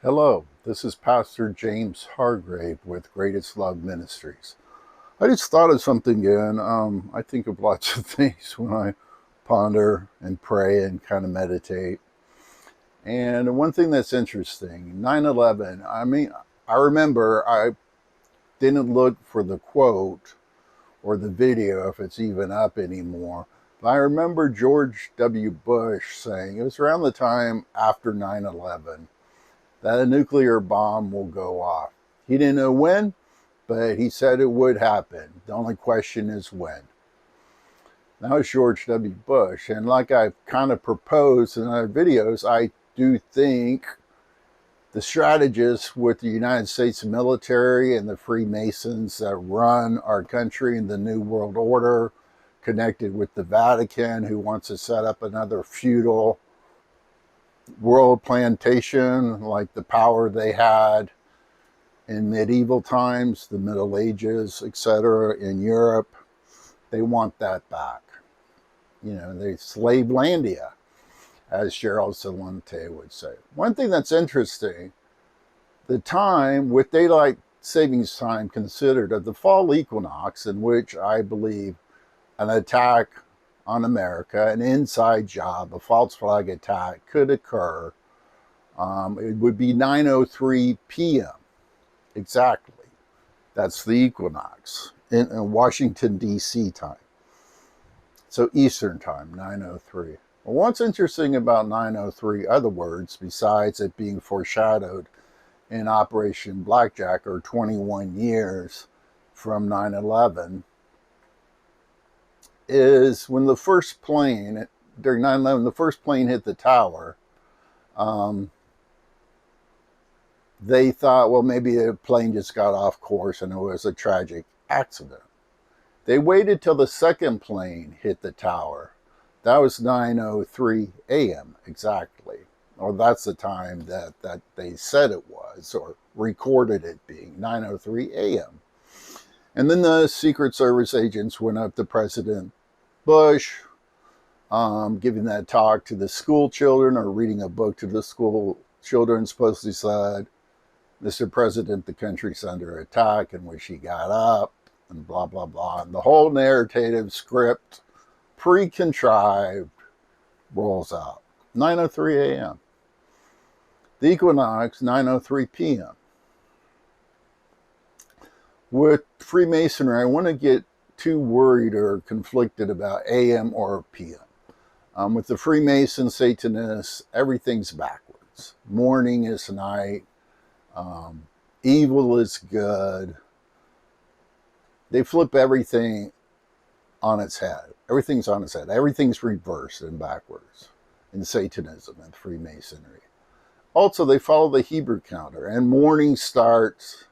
Hello, this is Pastor James Hargrave with Greatest Love Ministries. I just thought of something again. I think of lots of things when I ponder and pray and kind of meditate. And one thing that's interesting, 9/11, I remember I didn't look for the quote or the video if it's even up anymore. But I remember George W. Bush saying, it was around the time after 9/11, that a nuclear bomb will go off. He didn't know when, but he said it would happen. The only question is when. That was George W. Bush. And like I've kind of proposed in other videos, I do think the strategists with the United States military and the Freemasons that run our country and the New World Order, connected with the Vatican, who wants to set up another feudal world plantation like the power they had in medieval times, the Middle Ages, etc. in Europe. They want that back. You know, they Slavelandia, as Gerald Celente would say. One thing that's interesting, the time with daylight savings time considered of the fall equinox, in which I believe an attack on America, an inside job, a false flag attack could occur. It would be 9:03 p.m. exactly. That's the equinox in Washington, D.C. time. So Eastern time, 9:03. Well, what's interesting about 9:03, other words, besides it being foreshadowed in Operation Blackjack, or 21 years from 9/11, is when the first plane, during 9/11, the first plane hit the tower, they thought, well, maybe the plane just got off course and it was a tragic accident. They waited till the second plane hit the tower. That was 9:03 a.m. exactly. Or that's the time that they said it was, or recorded it being 9:03 a.m. And then the Secret Service agents went up to President Bush, giving that talk to the school children, or reading a book to the school children, supposedly said, "Mr. President, the country's under attack," in which he got up, and blah, blah, blah. And the whole narrative script, pre-contrived, rolls out. 9:03 a.m. The equinox, 9:03 p.m. With Freemasonry, I want to get too worried or conflicted about AM or PM. With the Freemason Satanists, everything's backwards. Morning is night. Evil is good. They flip everything on its head. Everything's on its head. Everything's reversed and backwards in Satanism and Freemasonry. Also, they follow the Hebrew calendar, and morning starts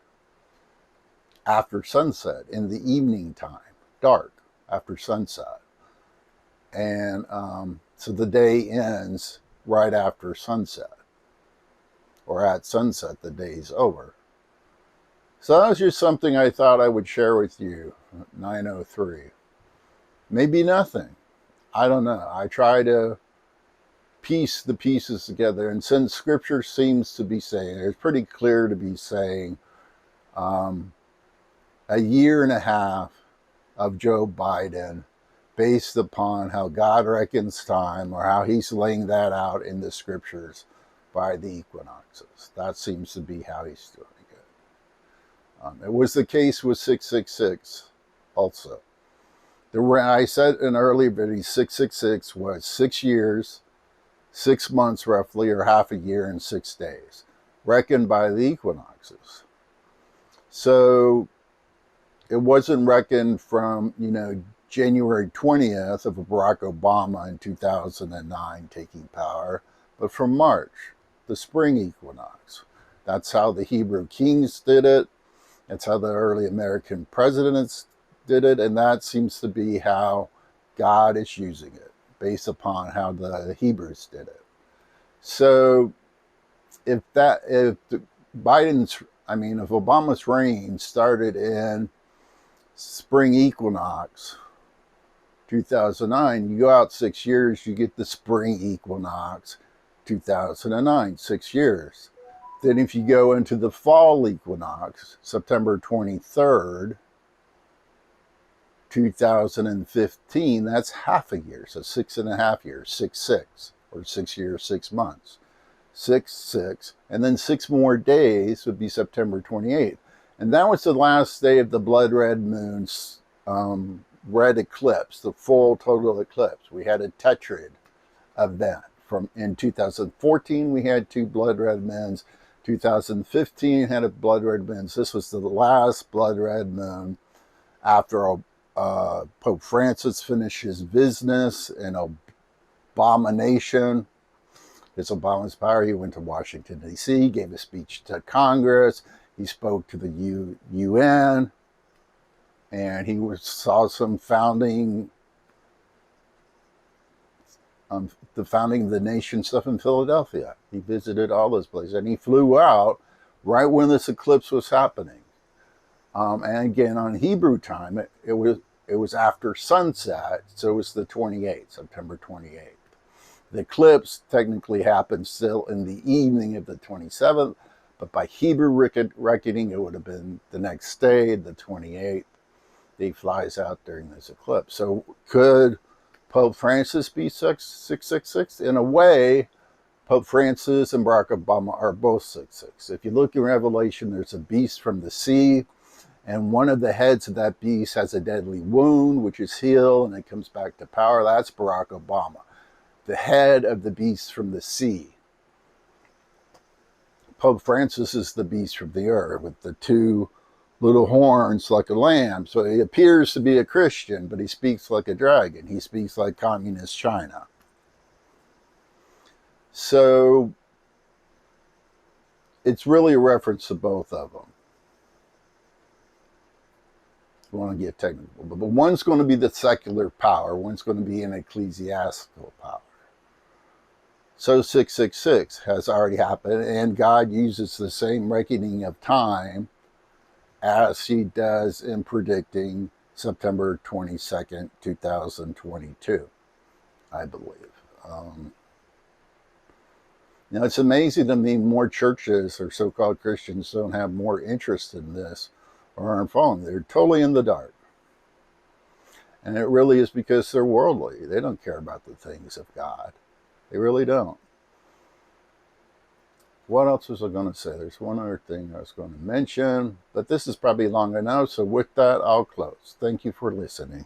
after sunset, in the evening time, dark, after sunset. And so the day ends right after sunset, or at sunset, the day's over. So that was just something I thought I would share with you, 9:03. Maybe nothing. I don't know. I try to piece the pieces together, and since Scripture seems to be saying, it's pretty clear to be saying, a year and a half of Joe Biden, based upon how God reckons time, or how he's laying that out in the Scriptures by the equinoxes. That seems to be how he's doing it. It was the case with 666 also. I said in earlier video, 666 was 6 years, 6 months roughly, or half a year and 6 days, reckoned by the equinoxes. So it wasn't reckoned from, January 20th of Barack Obama in 2009 taking power, but from March, the spring equinox. That's how the Hebrew kings did it. That's how the early American presidents did it. And that seems to be how God is using it, based upon how the Hebrews did it. So if Obama's reign started in spring equinox 2009, you go out 6 years, you get the spring equinox 2009, 6 years. Then if you go into the fall equinox, September 23rd, 2015, that's half a year, so 6.5 years, 6-6, or 6 years, 6 months. 6-6, and then 6 more days would be September 28th. And that was the last day of the blood red moon's red eclipse, the full total eclipse. We had a tetrad event. In 2014, we had 2 blood red moons. 2015 had a blood red moon. This was the last blood red moon after Pope Francis finished his business in abomination. His Obama's power. He went to Washington, D.C., gave a speech to Congress. He spoke to the UN, and he saw some founding, the founding of the nation stuff in Philadelphia. He visited all those places, and he flew out right when this eclipse was happening. And again, on Hebrew time, it was after sunset, so it was the 28th, September 28th. The eclipse technically happened still in the evening of the 27th, but by Hebrew reckoning, it would have been the next day, the 28th. He flies out during this eclipse. So could Pope Francis be 666? In a way, Pope Francis and Barack Obama are both 666. If you look in Revelation, there's a beast from the sea, and one of the heads of that beast has a deadly wound, which is healed, and it comes back to power. That's Barack Obama, the head of the beast from the sea. Pope Francis is the beast from the earth with the 2 little horns like a lamb. So he appears to be a Christian, but he speaks like a dragon. He speaks like communist China. So it's really a reference to both of them. I want to get technical, but one's going to be the secular power. One's going to be an ecclesiastical power. So 666 has already happened, and God uses the same reckoning of time as he does in predicting September 22nd, 2022, I believe. Now, it's amazing to me more churches or so-called Christians don't have more interest in this or aren't following. They're totally in the dark. And it really is because they're worldly. They don't care about the things of God. They really don't. What else was I going to say? There's one other thing I was going to mention, but this is probably long enough. So with that, I'll close. Thank you for listening.